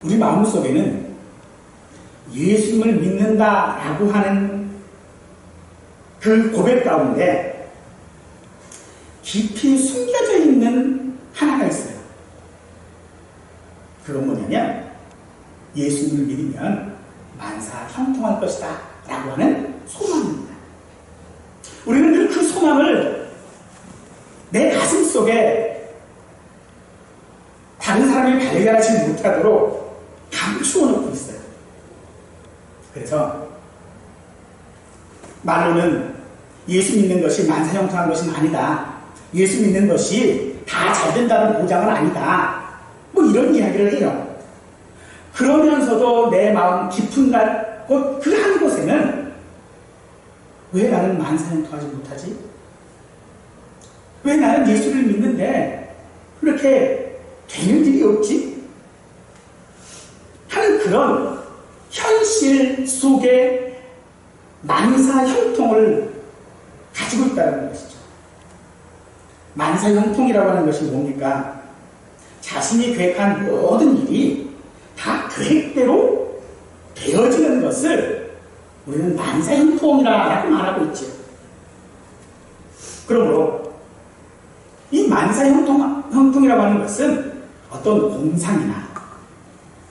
우리 마음속에는 예수님을 믿는다라고 하는 그 고백 가운데 깊이 숨겨져 있는 하나가 있어요. 그건 뭐냐면 예수님을 믿으면 만사 형통할 것이다 라고 하는 소망입니다. 우리는 그 소망을 내 가슴 속에 다른 사람이 발견하지 못하도록 감추어 놓고 있어요. 그래서 말로는 예수 믿는 것이 만사형통한 것은 아니다. 예수 믿는 것이 다 잘 된다는 보장은 아니다. 뭐 이런 이야기를 해요. 그러면서도 내 마음 깊은 곳 그 한 곳에는 왜 나는 만사형통하지 못하지? 왜 나는 예수를 믿는데 그렇게 되는 일이 없지? 하는 그런 현실 속에 만사형통을 가지고 있다는 것이죠. 만사형통이라고 하는 것이 뭡니까? 자신이 계획한 모든 일이 다 계획대로 되어지는 것을 우리는 만사형통이라고 말하고 있죠. 그러므로 이 만사형통이라고 하는 것은 어떤 공상이나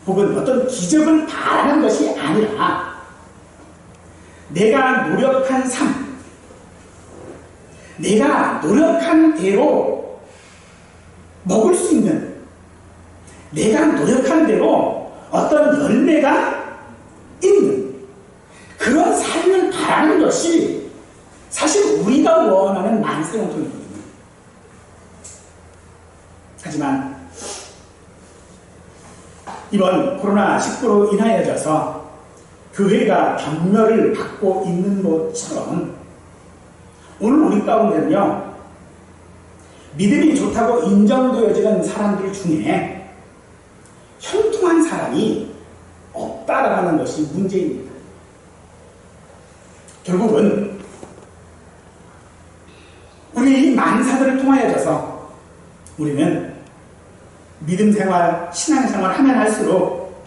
혹은 어떤 기적을 바라는 것이 아니라 내가 노력한 삶, 내가 노력한 대로 먹을 수 있는, 내가 노력한 대로 어떤 열매가 있는 그런 삶을 바라는 것이 사실 우리가 원하는 만사형통이거든요. 하지만 이번 코로나19로 인하여져서 교회가 경멸을 받고 있는 것처럼 오늘 우리 가운데는요, 믿음이 좋다고 인정되어지는 사람들 중에 형통한 사람이 없다라는 것이 문제입니다. 결국은 우리 만사들을 통하여져서 우리는 믿음 생활, 신앙 생활 하면 할수록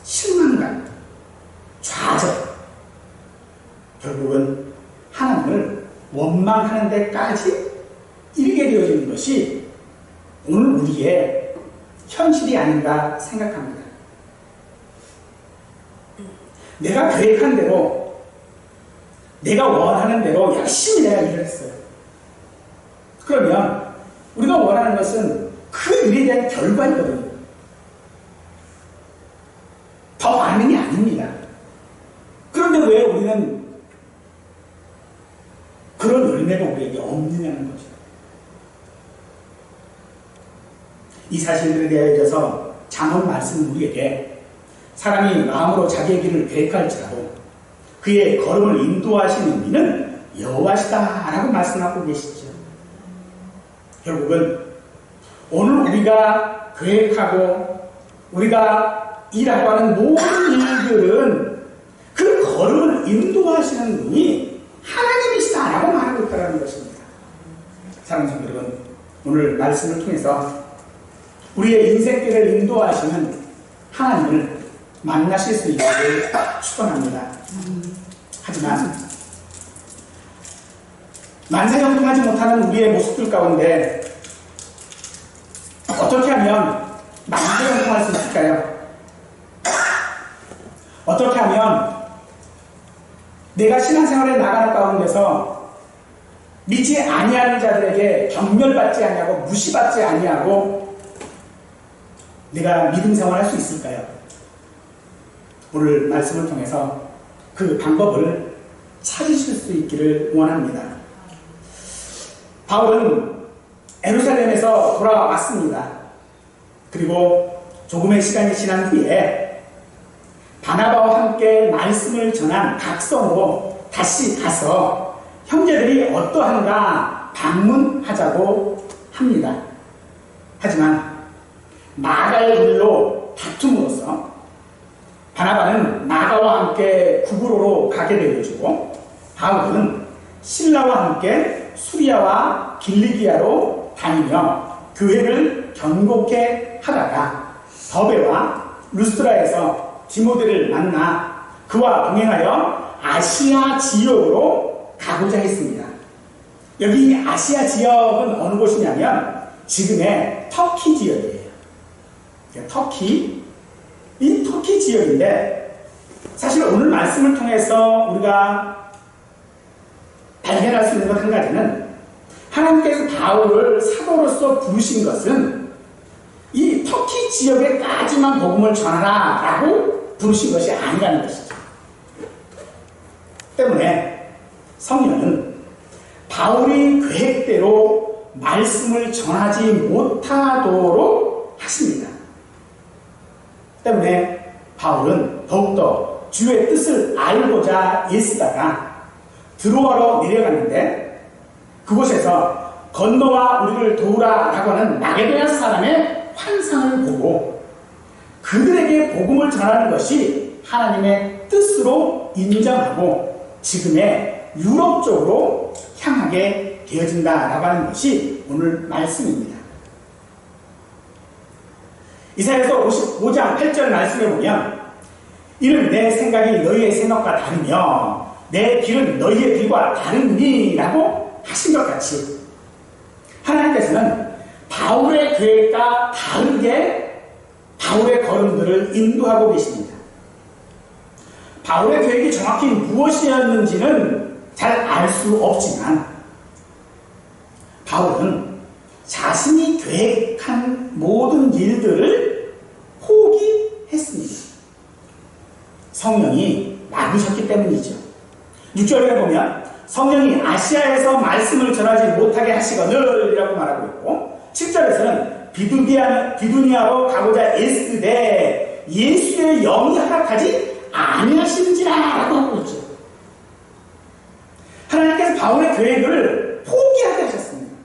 실망감, 좌절, 결국은 하나님을 원망하는 데까지 이르게 되어지는 것이 오늘 우리의 현실이 아닌가 생각합니다. 내가 계획한 대로, 내가 원하는 대로 열심히 내가 일을 했어요. 그러면 우리가 원하는 것은 그 일에 대한 결과이거든요. 더 많은 게 아닙니다. 그런데 왜 우리는 그런 열매가 우리에게 없느냐는 거죠. 이 사실들에 대해서 잠언 말씀은 우리에게 사람이 마음으로 자기의 길을 계획할지라도 그의 걸음을 인도하시는 이는 여호와시다라고 말씀하고 계시죠. 결국은 오늘 우리가 계획하고 우리가 일하고 하는 모든 일들은 그 걸음을 인도하시는 분이 하나님이시다라고 말하고 있다는 것입니다. 사랑하는 성도 여러분, 오늘 말씀을 통해서 우리의 인생길을 인도하시는 하나님을 만나실 수 있기를 축원합니다. 하지만 만사형통하지 못하는 우리의 모습들 가운데 어떻게 하면 만사형통할 수 있을까요? 어떻게 하면 내가 신앙생활에 나가는 가운데서 믿지 아니하는 자들에게 경멸받지 아니하고 무시받지 아니하고 내가 믿음 생활할 수 있을까요? 오늘 말씀을 통해서 그 방법을 찾으실 수 있기를 원합니다. 바울은 예루살렘에서 돌아왔습니다. 그리고 조금의 시간이 지난 후에 바나바와 함께 말씀을 전한 각성으로 다시 가서 형제들이 어떠한가 방문하자고 합니다. 하지만 마가의 일로 다툼으로써 바나바는 마가와 함께 구브로로 가게 되어지고 바울은 실라와 함께 수리아와 길리기아로 다니며 교회를 견고케 하다가 더베와 루스트라에서 디모데를 만나 그와 동행하여 아시아 지역으로 가고자 했습니다. 여기 아시아 지역은 어느 곳이냐면 지금의 터키 지역이에요. 터키, 이 터키 지역인데 사실 오늘 말씀을 통해서 우리가 발견할 수 있는 것 한 가지는 하나님께서 바울을 사도로서 부르신 것은 이 터키 지역에까지만 복음을 전하라 라고 부르신 것이 아니라는 것이죠. 때문에 성령은 바울이 계획대로 말씀을 전하지 못하도록 하십니다. 때문에 바울은 더욱더 주의 뜻을 알고자 애쓰다가 드로아로 내려갔는데 그곳에서 건너와 우리를 도우라 라고 하는 마게도냐 사람의 환상을 보고 그들에게 복음을 전하는 것이 하나님의 뜻으로 인정하고 지금의 유럽 쪽으로 향하게 되어진다라고 하는 것이 오늘 말씀입니다. 이사야서 55장 8절 말씀에 보면 이는 내 생각이 너희의 생각과 다르며 내 길은 너희의 길과 다르니 라고 하신 것 같이 하나님께서는 바울의 계획과 다르게 바울의 걸음들을 인도하고 계십니다. 바울의 계획이 정확히 무엇이었는지는 잘 알 수 없지만 바울은 자신이 계획한 모든 일들을 포기했습니다. 성령이 막으셨기 때문이죠. 6절에 보면 성령이 아시아에서 말씀을 전하지 못하게 하시거늘 이라고 말하고 있고 7절에서는 비두니아로 가고자 애쓰되 예수의 영이 허락하지 아니하신지라 라고 하고 있죠. 하나님께서 바울의 계획을 포기하게 하셨습니다.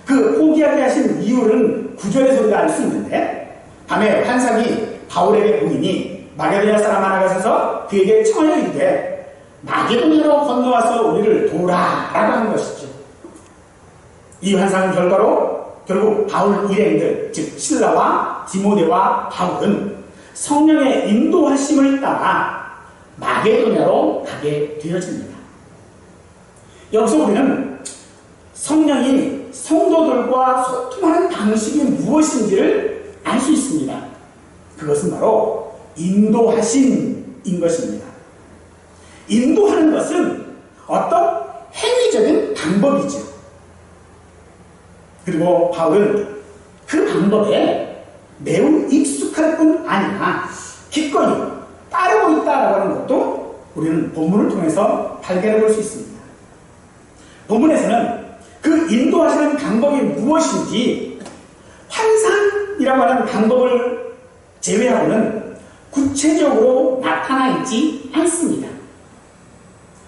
그 포기하게 하신 이유는 9절에서 우리가 알 수 있는데 밤에 환상이 바울에게 보이니 마게도냐 사람 하나가 서서 그에게 청하여 이르되 마게도냐로 건너와서 우리를 도우라 라고 하는 것이죠. 이 환상의 결과로 결국 바울 일행들 즉 실라와 디모데와 바울은 성령의 인도하심을 따라 마게도냐로 가게 되어집니다. 여기서 우리는 성령이 성도들과 소통하는 방식이 무엇인지를 알 수 있습니다. 그것은 바로 인도하심인 것입니다. 인도하는 것은 어떤 행위적인 방법이죠. 그리고 바울은 그 방법에 매우 익숙할 뿐 아니라 기꺼이 따르고 있다라고 하는 것도 우리는 본문을 통해서 발견해 볼 수 있습니다. 본문에서는 그 인도하시는 방법이 무엇인지 환상이라고 하는 방법을 제외하고는 구체적으로 나타나 있지 않습니다.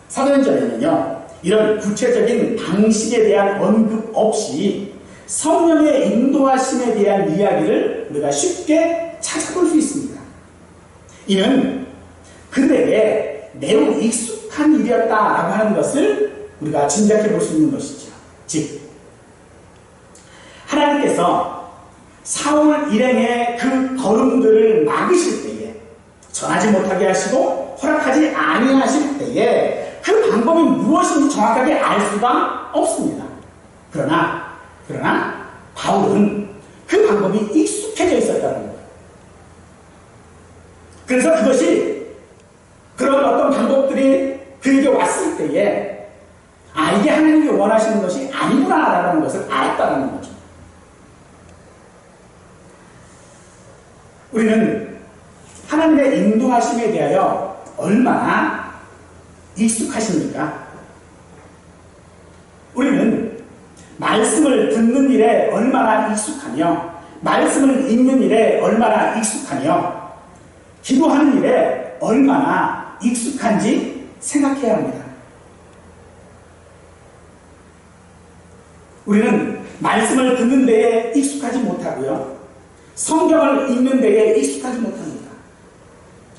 사도행전에는요 이런 구체적인 방식에 대한 언급 없이 성령의 인도하심에 대한 이야기를 우리가 쉽게 찾아볼 수 있습니다. 이는 그들에게 매우 익숙한 일이었다라고 하는 것을 우리가 짐작해 볼 수 있는 것이죠. 즉 하나님께서 사울 일행의 그 걸음들을 막으실 때에 전하지 못하게 하시고 허락하지 아니하실 때에 그 방법이 무엇인지 정확하게 알 수가 없습니다. 그러나 바울은 그 방법이 익숙해져 있었다는 거예요. 그래서 그것이 그런 어떤 방법들이 그에게 왔을 때에 이게 하나님이 원하시는 것이 아니구나라는 것을 알았다는 거죠. 우리는 하나님의 인도하심에 대하여 얼마나 익숙하십니까? 우리는 말씀을 듣는 일에 얼마나 익숙하며 말씀을 읽는 일에 얼마나 익숙하며 기도하는 일에 얼마나 익숙한지 생각해야 합니다. 우리는 말씀을 듣는 데에 익숙하지 못하고요. 성경을 읽는 데에 익숙하지 못합니다.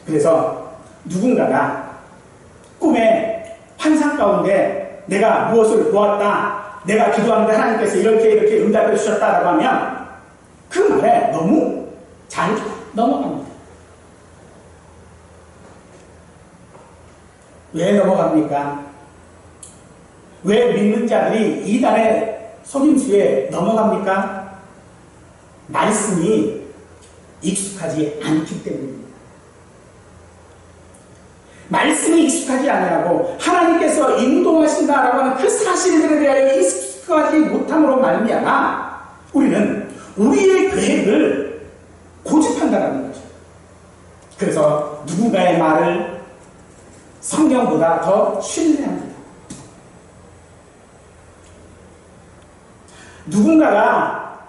그래서 누군가가 꿈에 환상 가운데 내가 무엇을 보았다, 내가 기도하는데 하나님께서 이렇게 응답해 주셨다라고 하면 그 말에 너무 잘 넘어갑니다. 왜 넘어갑니까? 왜 믿는 자들이 이단의 속임수에 넘어갑니까? 말씀이 익숙하지 않기 때문입니다. 말씀이 익숙하지 않으라고 하나님께서 인도하신다라고 하는 그 사실들에 대하여 익숙하지 못함으로 말미암아 우리는 우리의 계획을 고집한다는 거죠. 그래서 누군가의 말을 성경보다 더 신뢰합니다. 누군가가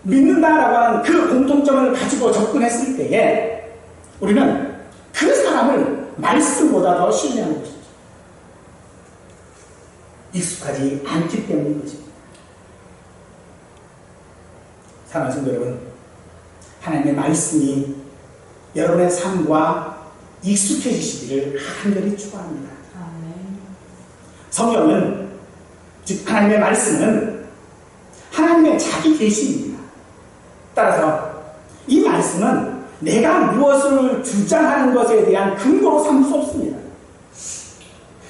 믿는다라고 하는 그 공통점을 가지고 접근했을 때에 우리는 그 사람을 말씀보다 더 신뢰하는 것이죠. 익숙하지 않기 때문인 것입니다. 사랑하는 성도 여러분, 하나님의 말씀이 여러분의 삶과 익숙해지시기를 간절히 축원합니다. 성경은, 즉 하나님의 말씀은 하나님의 자기 계시입니다. 따라서 이 말씀은 내가 무엇을 주장하는 것에 대한 근거로 삼을 수 없습니다.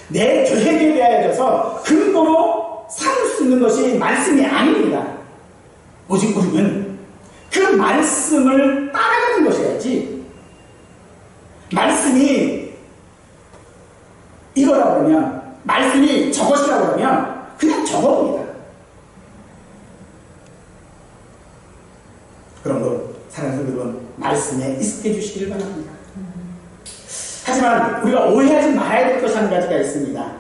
내 계획에 대하여서 근거로 삼을 수 있는 것이 말씀이 아닙니다. 오직 우리는 그 말씀을 따라가는 것이야지, 말씀이 이거라고 그러면, 말씀이 저것이라고 그러면 그냥 적어봅니다. 그러므로 사랑하는 여러분, 말씀에 익숙해 주시기를 바랍니다. 하지만 우리가 오해하지 말아야 될 것이 한 가지가 있습니다.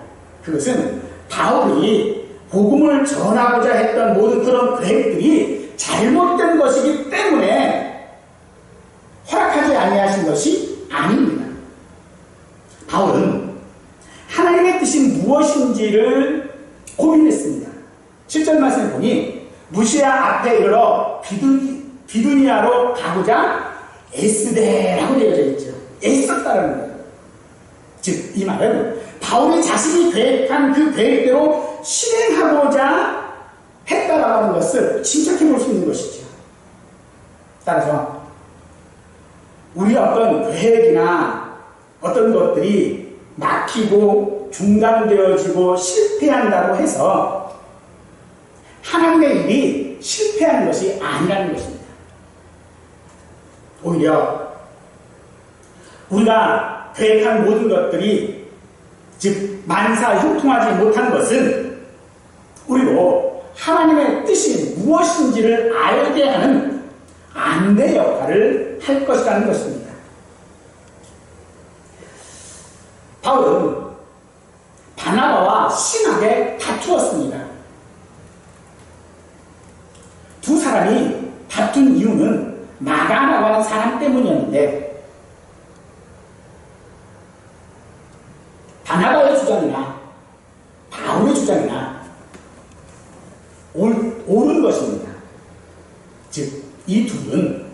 그것은 바울이 복음을 전하고자 했던 모든 그런 계획들이 잘못된 것이기 때문에 허락하지 아니하신 것이 아닙니다. 바울은 하나님의 뜻이 무엇인지를 고민했습니다. 7절 말씀을 보니 무시아 앞에 이르러 비두니아로 가고자 애쓰되라고 되어져 있죠. 애썼다라는 거예요. 즉, 이 말은 바울이 자신이 계획한 그 계획대로 실행하고자 했다라고 하는 것을 짐작해 볼 수 있는 것이죠. 따라서 우리 어떤 계획이나 어떤 것들이 막히고 중단되어지고 실패한다고 해서 하나님의 일이 실패하는 것이 아니라는 것입니다. 오히려 우리가 계획한 모든 것들이, 즉 만사 형통하지 못한 것은 우리로 하나님의 뜻이 무엇인지를 알게 하는 안내 역할을 할 것이라는 것입니다. 바울은 바나바와 심하게 다투었습니다. 두 사람이 다툰 이유는 마가라고 하는 사람 때문이었는데, 바나바의 주장이나 바울의 주장이나 옳은 것입니다. 즉, 이 둘은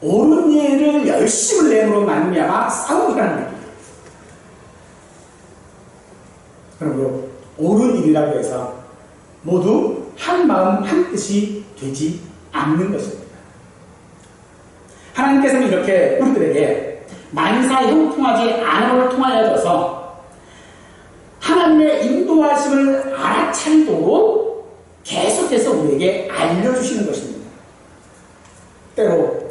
옳은 일을 열심을 내므로 말미암아 싸우라는 얘기예요. 그러므로 옳은 일이라고 해서 모두 한 마음 한 뜻이 되지 않는 것입니다. 하나님께서는 이렇게 우리들에게 만사 형통하지 않음을 통하여서 하나님의 인도하심을 알아차리도록 계속해서 우리에게 알려주시는 것입니다. 때로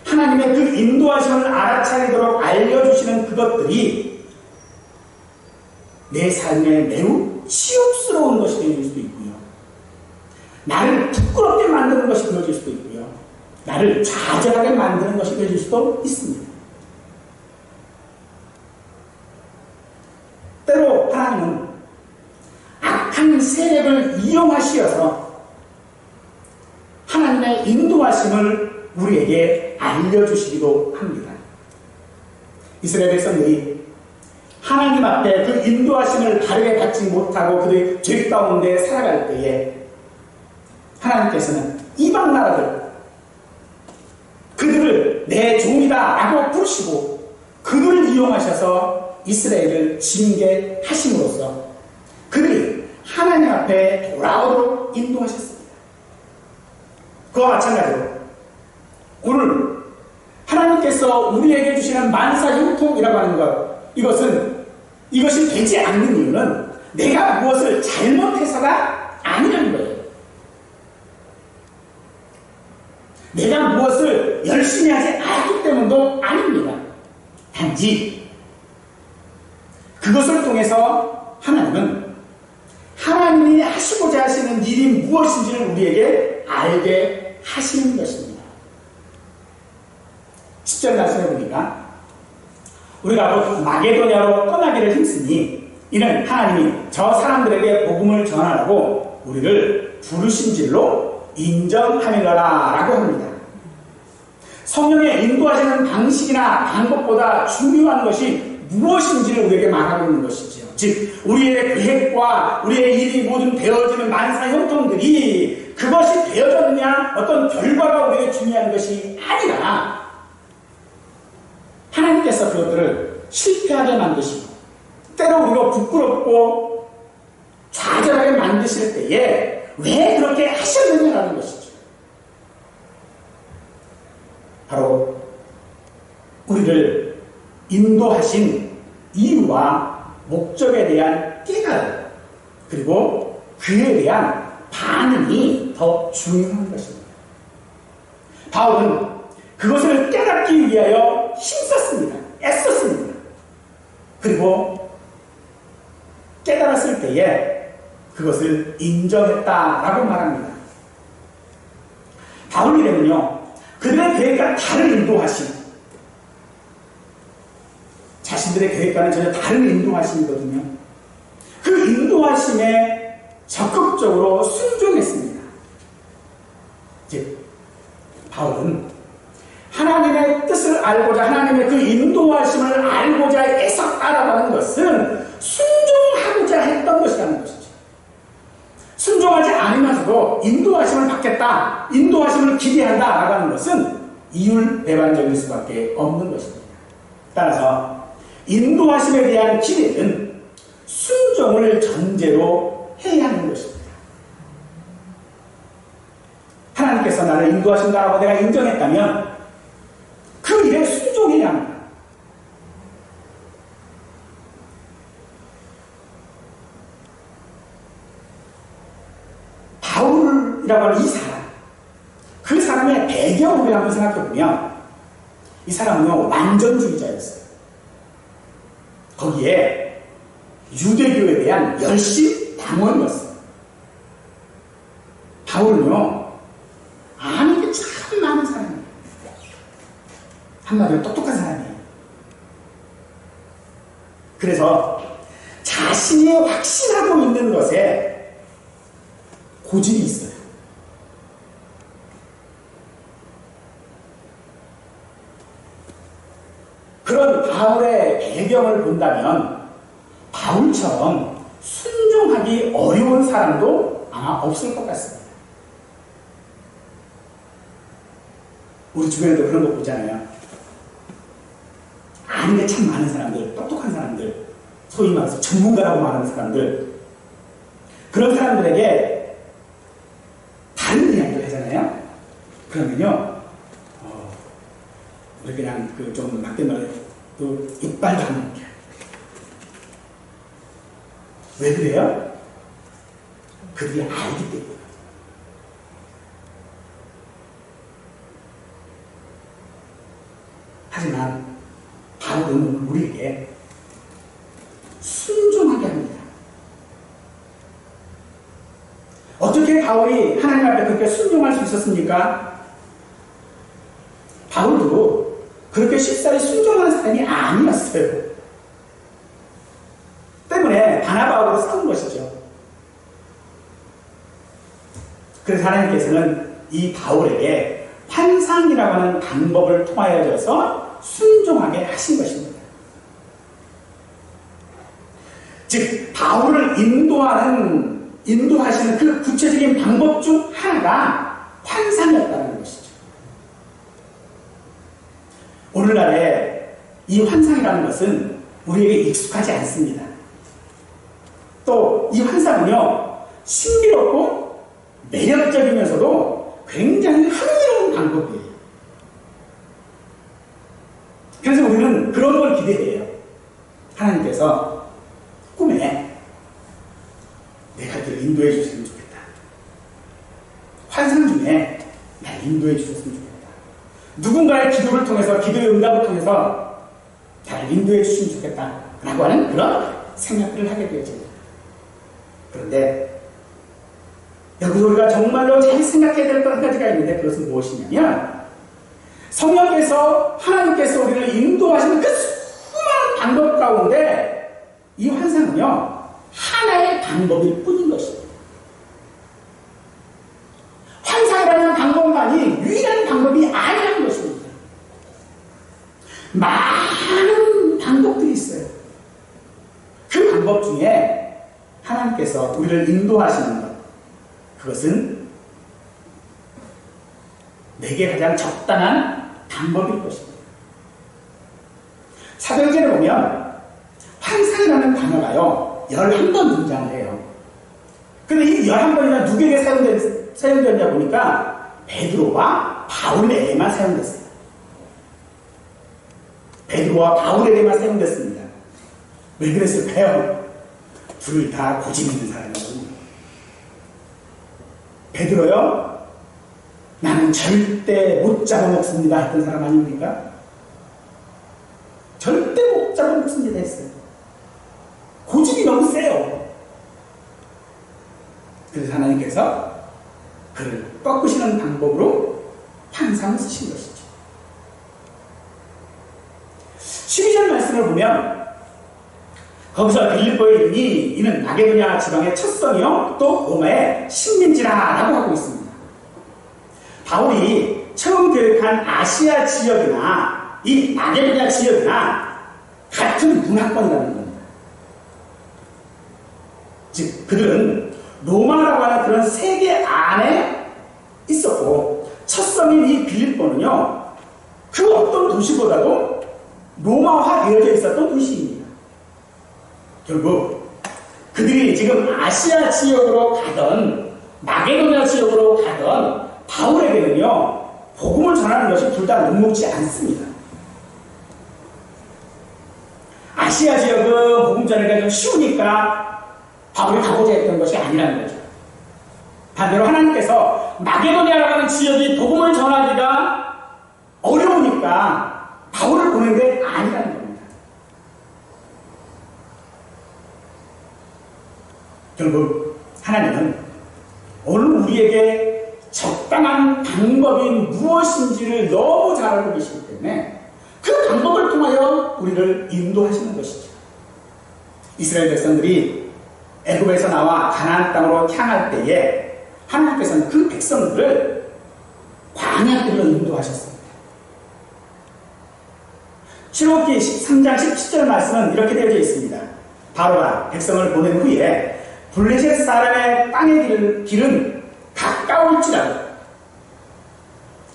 하나님의 그 인도하심을 알아차리도록 알려주시는 그것들이 내 삶에 매우 치욕스러운 것이 되어질 수도 있고요, 나를 부끄럽게 만드는 것이 되어질 수도 있고요, 나를 좌절하게 만드는 것이 되어질 수도 있습니다. 때로 하나님은 악한 세력을 이용하시어서 하나님의 인도하심을 우리에게 알려주시기도 합니다. 이스라엘 백성들이 하나님 앞에 그 인도하심을 바르게 받지 못하고 그들의 죄 가운데 살아갈 때에 하나님께서는 이방 나라들, 그들을 내 종이다 라고 부르시고 그들을 이용하셔서 이스라엘을 징계하심으로써 그들이 하나님 앞에 돌아오도록 인도하셨습니다. 그와 마찬가지로 오늘 하나님께서 우리에게 주시는 만사 형통이라고 하는 것, 이것이 되지 않는 이유는 내가 무엇을 잘못해서가 아니라는 거예요. 내가 무엇을 열심히 하지 않았기 때문도 아닙니다. 단지 그것을 통해서 하나님은 하나님이 하시고자 하시는 일이 무엇인지를 우리에게 알게 하시는 것입니다. 10절 말씀해 보니까 우리가 마게도냐로 떠나기를 힘쓰니 이는 하나님이 저 사람들에게 복음을 전하라고 우리를 부르신 줄로 인정하느니라 라고 합니다. 성령의 인도하시는 방식이나 방법보다 중요한 것이 무엇인지를 우리에게 말하고 있는 것이지요. 즉 우리의 계획과 우리의 일이 모든 되어지는 만사 형통들이 그것이 되어졌느냐 어떤 결과가 우리에게 중요한 것이 아니라 하나님께서 그것들을 실패하게 만드시고 때로 우리가 부끄럽고 좌절하게 만드실 때에 왜 그렇게 하셨느냐라는 것이죠. 바로 우리를 인도하신 이유와 목적에 대한 깨달음 그리고 그에 대한 반응이 더 중요한 것입니다. 바울은 그것을 깨닫기 위하여 힘썼습니다. 애썼습니다. 그리고 깨달았을 때에 그것을 인정했다라고 말합니다. 바울이라면요, 그들의 계획과 다른 인도하심, 자신들의 계획과는 전혀 다른 인도하심이거든요. 그 인도하심에 적극적으로 순종했습니다. 즉, 바울은 하나님의 뜻을 알고자 하나님의 그 인도하심을 알고자 애썼다라고 하는 것은 순종하고자 했던 것이라는 것이죠. 순종하지 않으면서도 인도하심을 받겠다, 인도하심을 기대한다라고 하는 것은 이율배반적일 수밖에 없는 것입니다. 따라서 인도하심에 대한 기대는 순종을 전제로 해야 하는 것입니다. 하나님께서 나를 인도하신다라고 내가 인정했다면 그 일에 순종해야 합니다. 바울이라고 하는 이 사람, 그 사람의 배경을 한번 생각해보면 이 사람은요, 완전주의자였어요. 거기에 유대교에 대한 열심 당원이었어요. 바울은요, 아는 게 참 많은 사람이에요. 한마디로 똑똑한 사람이에요. 그래서 자신이 확신하고 있는 것에 고집이 있어요. 그런 바울의 배경을 본다면 바울처럼 순종하기 어려운 사람도 아마 없을 것 같습니다. 우리 주변에도 그런 거 보잖아요. 아는 게 참 많은 사람들, 똑똑한 사람들, 소위 말해서 전문가라고 말하는 사람들, 그런 사람들에게 다른 이야기를 하잖아요. 그러면요, 우리 그냥 좀 막된 말에 이빨도 안 먹게. 왜 그래요? 그들이 알기 때문에. 하지만 바울은 우리에게 순종하게 합니다. 어떻게 바울이 하나님 앞에 그렇게 순종할 수 있었습니까? 바울도 그렇게 쉽사리 순종하는 사람이 아니었어요. 때문에 바나바하고 싸운 것이죠. 그래서 하나님께서는 이 바울에게 환상이라고 하는 방법을 통하여져서 순종하게 하신 것입니다. 즉 바울을 인도하시는 그 구체적인 방법 중 하나가 환상이었다는 것이죠. 오늘날에 이 환상이라는 것은 우리에게 익숙하지 않습니다. 또 이 환상은요, 신비롭고 매력적이면서도 굉장히 흥미로운 방법이에요. 하나님께서 꿈에 내가 그를 인도해 주셨으면 좋겠다. 환상 중에 나를 인도해 주셨으면 좋겠다. 누군가의 기도를 통해서, 기도의 응답을 통해서 나를 인도해 주시면 좋겠다 라고 하는 그런 생각들을 하게 되어집니다. 그런데 여기서 우리가 정말로 잘 생각해야 될 한 가지가 있는데, 그것은 무엇이냐면, 성령께서, 하나님께서 우리를 인도하시는 그 수많은 방법 가운데 이 환상은요, 하나의 방법일 뿐인 것입니다. 환상이라는 방법만이 유일한 방법이 아니라는 것입니다. 많은 방법들이 있어요. 그 방법 중에 하나님께서 우리를 인도하시는 것, 그것은 내게 가장 적당한 방법일 것입니다. 사도행전에 보면 환상이라는 단어가요 11번 등장을 해요. 근데 이 11번이나 누구에게 사용되었냐 보니까 베드로와 바울에게만 사용됐어요. 베드로와 바울에게만 사용됐습니다. 왜 그랬을까요? 둘 다 고집 있는 사람이거든요. 베드로요, 나는 절대 못 잡아먹습니다 했던 사람 아닙니까? 절대 못 잡아먹습니다 했어요. 고집이 너무 세요. 그래서 하나님께서 그를 꺾으시는 방법으로 환상을 쓰신 것이죠. 12절 말씀을 보면 거기서 빌립보에 이르니 이는 마게도냐 지방의 첫 성이요 또 로마의 식민지라라고 하고 있습니다. 바울이 처음 교육한 아시아 지역이나 이 마게도냐 지역이나 같은 문화권이라는 겁니다. 즉 그들은 로마라고 하는 그런 세계 안에 있었고, 첫 성인 이 빌립보는요 그 어떤 도시보다도 로마화되어져 있었던 도시입니다. 결국 그들이 지금 아시아 지역으로 가던 마게도냐 지역으로 가던 바울에게는요 복음을 전하는 것이 둘 다 녹록지 않습니다. 아시아 지역은 복음 전하기가 좀 쉬우니까 바울이 가고자 했던 것이 아니라는 거죠. 반대로 하나님께서 마게도냐라고 하는 지역이 복음을 전하기가 어려우니까 바울을 보낸 게 아니라는 겁니다. 결국 하나님은 오늘 우리에게 적당한 방법이 무엇인지를 너무 잘 알고 계시기 때문에 그 방법을 통하여 우리를 인도하시는 것이죠. 이스라엘 백성들이 애굽에서 나와 가나안 땅으로 향할 때에 하나님께서는 그 백성들을 광야길로 인도하셨습니다. 출애굽기 13장 17절 말씀은 이렇게 되어져 있습니다. 바로가 백성을 보낸 후에 블레셋 사람의 땅의 길은 가까울지라도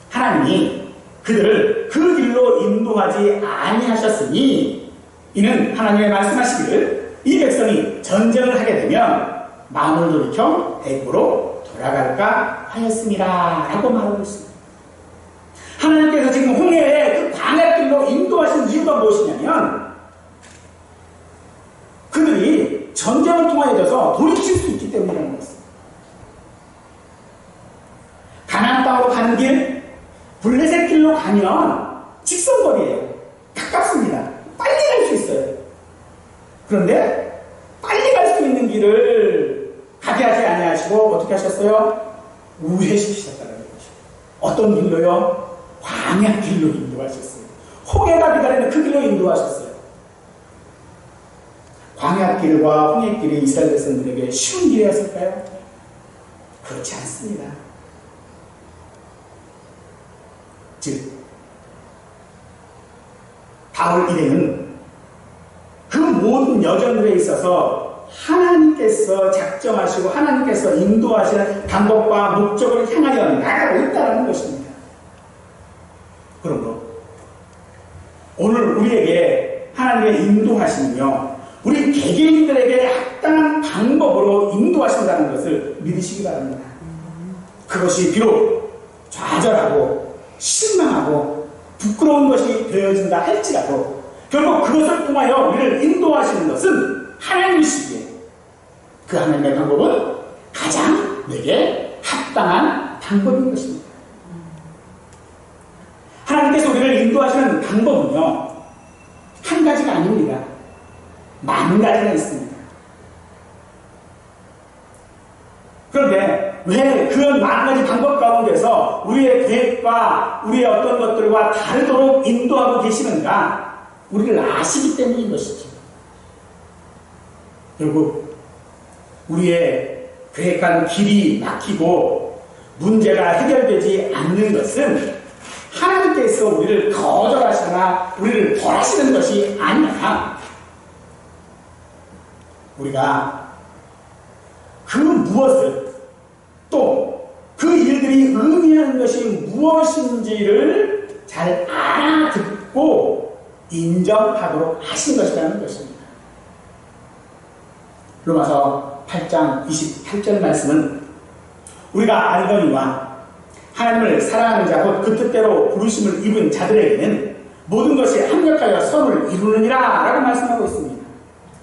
하나님이 그들을 그 길로 인도하지 아니하셨으니 이는 하나님의 말씀하시기를 이 백성이 전쟁을 하게 되면 마음을 돌이켜 애굽으로 돌아갈까 하였습니다 라고 말하고 있습니다. 하나님께서 지금 홍해에 그 광야길로 인도하신 이유가 무엇이냐면 그들이 전쟁을 통하여져서 돌이킬 수 있기 때문이라는 것입니다. 가나안 땅으로 가는 길, 블레셋 길로 가면 직선거리예요. 가깝습니다. 빨리 갈 수 있어요. 그런데 빨리 갈 수 있는 길을 가게 하지 아니하시고 어떻게 하셨어요? 우회시키셨다는 거죠. 어떤 길로요? 광야 길로 인도하셨어요. 홍해가 기다리는 그 길로 인도하셨어요. 광야길과 홍해길이 이스라엘 백성들에게 쉬운 길이었을까요? 그렇지 않습니다. 즉 바울 일행은 그 모든 여정들에 있어서 하나님께서 작정하시고 하나님께서 인도하시는 방법과 목적을 향하여 나가고 있다는 것입니다. 그러므로 오늘 우리에게 하나님의 인도하심이요 우리 개개인들에게 합당한 방법으로 인도하신다는 것을 믿으시기 바랍니다. 그것이 비록 좌절하고 실망하고 부끄러운 것이 되어진다 할지라도 결국 그것을 통하여 우리를 인도하시는 것은 하나님이시기에 그 하나님의 방법은 가장 내게 합당한 방법인 것입니다. 하나님께서 우리를 인도하시는 방법은요, 한 가지가 아닙니다. 많은 가지가 있습니다. 그런데 왜 그런 많은 가지 방법 가운데서 우리의 계획과 우리의 어떤 것들과 다르도록 인도하고 계시는가? 우리를 아시기 때문인 것이죠. 결국 우리의 계획한 길이 막히고 문제가 해결되지 않는 것은 하나님께서 우리를 거절하시거나 우리를 벌하시는 것이 아니라 우리가 그 무엇을 또 그 일들이 의미하는 것이 무엇인지를 잘 알아듣고 인정하도록 하신 것이라는 것입니다. 로마서 8장 28절 말씀은 우리가 알거니와 하나님을 사랑하는 자 곧 그 뜻대로 부르심을 입은 자들에게는 모든 것이 합력하여 선을 이루느니라 라고 말씀하고 있습니다.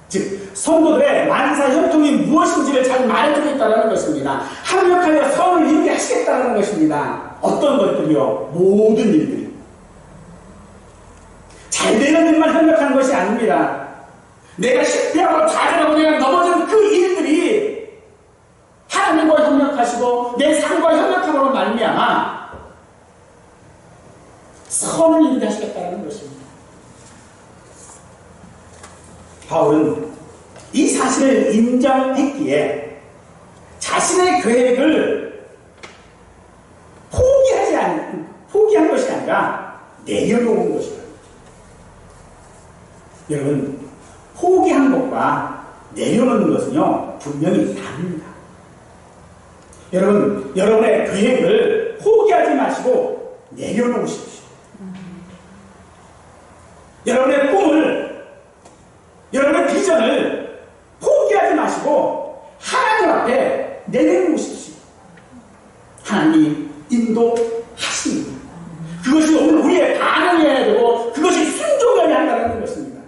즉 성도들의 만사 형통이 무엇인지를 잘 말해주고 있다는 것입니다. 합력하여 선을 이루게 하시겠다는 것입니다. 어떤 것들이요? 모든 일들이. 잘 되는 일만 협력하는 것이 아닙니다. 내가 실패하고 좌절하고 내가 넘어지는 그 일들이 하나님과 협력하시고 내 삶과 협력함으로 말미암아 선을 이루게 하시겠다는 것입니다. 바울은 이 사실을 인정했기에 자신의 계획을 포기한 것이 아니라 내려놓은 것이다. 여러분, 포기한 것과 내려놓는 것은요, 분명히 다릅니다. 여러분, 여러분의 계획을 포기하지 마시고 내려놓으십시오. 여러분의 꿈을, 여러분의 비전을 포기하지 마시고 하나님 앞에 내려놓으십시오. 하나님이 인도하십니다. 그것이 오늘 우리의 반응이어야 되고 그것이 순종해야 한다는 것입니다.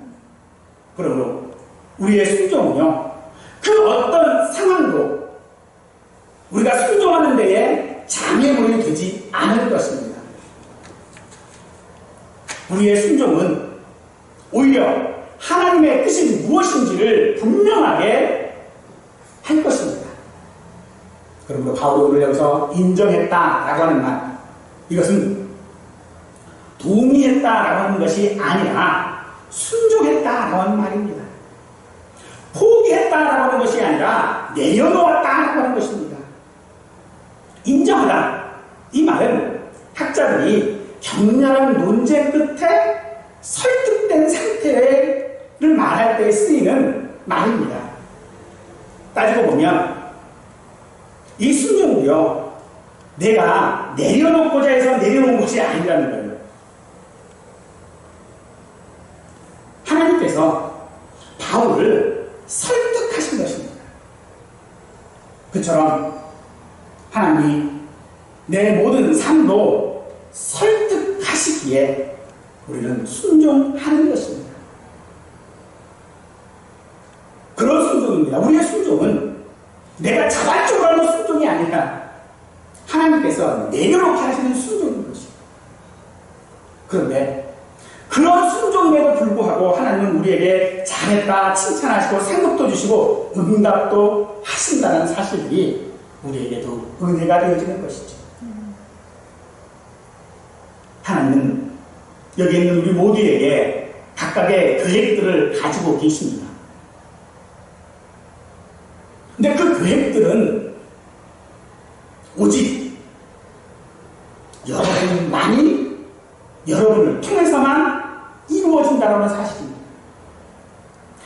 그러므로 우리의 순종은요, 그 어떤 상황도 우리가 순종하는 데에 장애물이 되지 않을 것입니다. 우리의 순종은 오히려 하나님의 뜻이 무엇인지를 분명하게 할 것입니다. 그러므로 바울이 오늘 여기서 인정했다라고 하는 말, 이것은 동의했다라고 하는 것이 아니라 순종했다라고 하는 말입니다. 포기했다라고 하는 것이 아니라 내려놓았다라고 하는 것입니다. 인정하다, 이 말은 학자들이 격렬한 논쟁 끝에 설득된 상태를 말할 때 쓰이는 말입니다. 따지고 보면 이 순종도요, 내가 내려놓고자 해서 내려놓은 것이 아니라는 거예요. 하나님께서 바울을 설득하신 것입니다. 그처럼 하나님이 내 모든 삶도 설득하시기에 우리는 순종하는 것입니다. 그런 순종입니다. 우리의 순종은 내가 자발적으로 하는 순종이 아니라 하나님께서 내려놓게 하시는 순종인 것입니다. 그런데 그런 순종임에도 불구하고 하나님은 우리에게 잘했다 칭찬하시고 생각도 주시고 응답도 하신다는 사실이 우리에게도 은혜가 되어지는 것이죠. 하나님은 여기 있는 우리 모두에게 각각의 계획들을 가지고 계십니다. 근데 그 계획들은 오직 여러분만이 여러분을 통해서만 이루어진다는 사실입니다.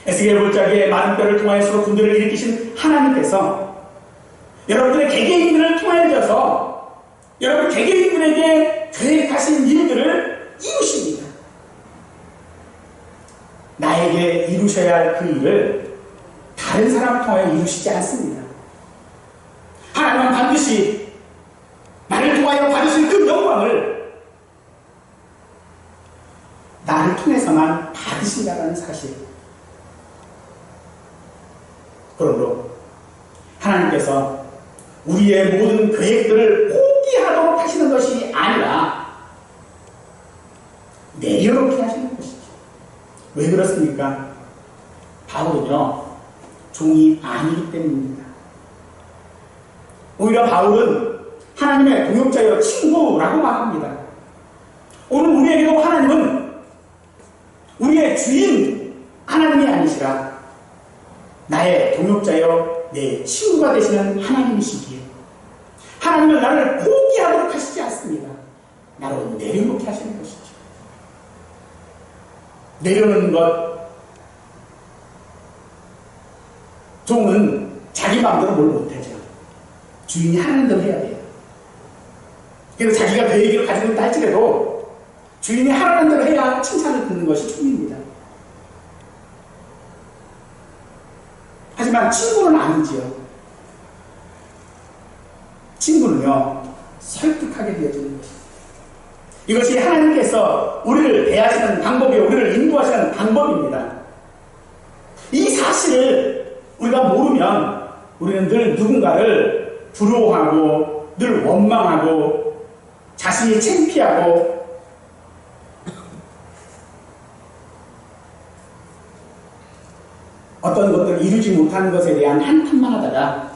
에스겔 골짜기에 마른 뼈를 통하여서 군대를 일으키신 하나님께서 여러분들의 개개인들을 통하여서 여러분 개개인들에게 계획하신 일들을 이루십니다. 나에게 이루셔야 할 그 일을 다른 사람을 통하여 이루시지 않습니다. 하나님은 반드시 나를 통하여 받으실 그 영광을 나를 통해서만 받으십니다. 아니신다라는 사실. 그러므로 하나님께서 우리의 모든 계획들을 포기하도록 하시는 것이 아니라 내려놓게 하시는 것이죠. 왜 그렇습니까? 바울은요, 종이 아니기 때문입니다. 오히려 바울은 하나님의 동역자여 친구라고 말합니다. 오늘 우리에게도 하나님은 우리의 주인 하나님이 아니시라 나의 동역자여 내 친구가 되시는 하나님이시기에 하나님은 나를 포기하도록 하시지 않습니다. 나로 내려놓게 하시는 것이죠. 내려놓는 것, 종은 자기 마음대로 뭘 못하죠. 주인이 하는 대로 해야 돼요. 그래서 자기가 계획을 가지고 있다 할지라도 주인이 하라는 대로 해야 칭찬을 듣는 것이 종입니다. 하지만 친구는 아니지요. 친구는요, 설득하게 되어지는 것입니다. 이것이 하나님께서 우리를 대하시는 방법이요, 우리를 인도하시는 방법입니다. 이 사실을 우리가 모르면 우리는 늘 누군가를 부러워하고 늘 원망하고 자신이 창피하고 어떤 것들을 이루지 못하는 것에 대한 한탄만 하다가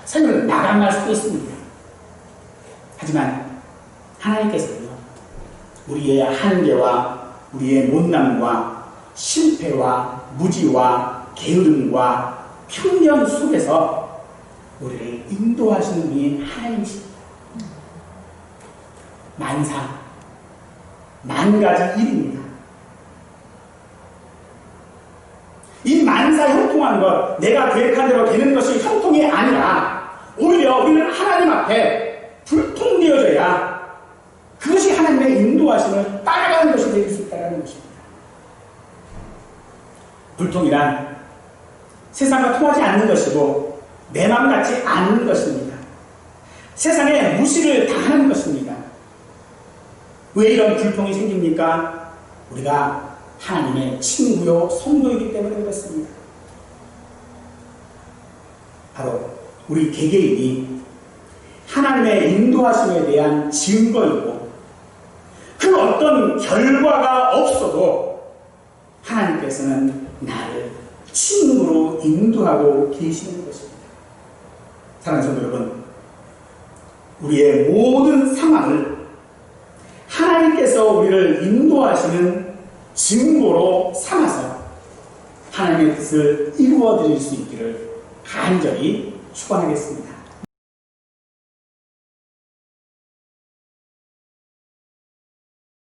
삶을 나가갈 수도 있습니다. 하지만 하나님께서는요, 우리의 한계와 우리의 못남과 실패와 무지와 게으름과 편견 속에서 우리를 인도하시는 분이 하나님이십니다. 만가지 일입니다. 이 만사 형통한 것, 내가 계획한 대로 되는 것이 형통이 아니라 오히려 우리는 하나님 앞에 불통되어져야 그것이 하나님의 인도하심을 따라가는 것이 될 수 있다는 것입니다. 불통이란 세상과 통하지 않는 것이고 내 마음 같지 않는 것입니다. 세상에 무시를 당하는 것입니다. 왜 이런 불통이 생깁니까? 우리가 하나님의 친구요 성도이기 때문에 그렇습니다. 바로 우리 개개인이 하나님의 인도하심에 대한 증거이고 그 어떤 결과가 없어도 하나님께서는 나를 친구로 인도하고 계시는 것입니다. 사랑하는 성도 여러분, 우리의 모든 상황을 하나님께서 우리를 인도하시는 증거로 삼아서 하나님의 뜻을 이루어 드릴 수 있기를 간절히 축원하겠습니다.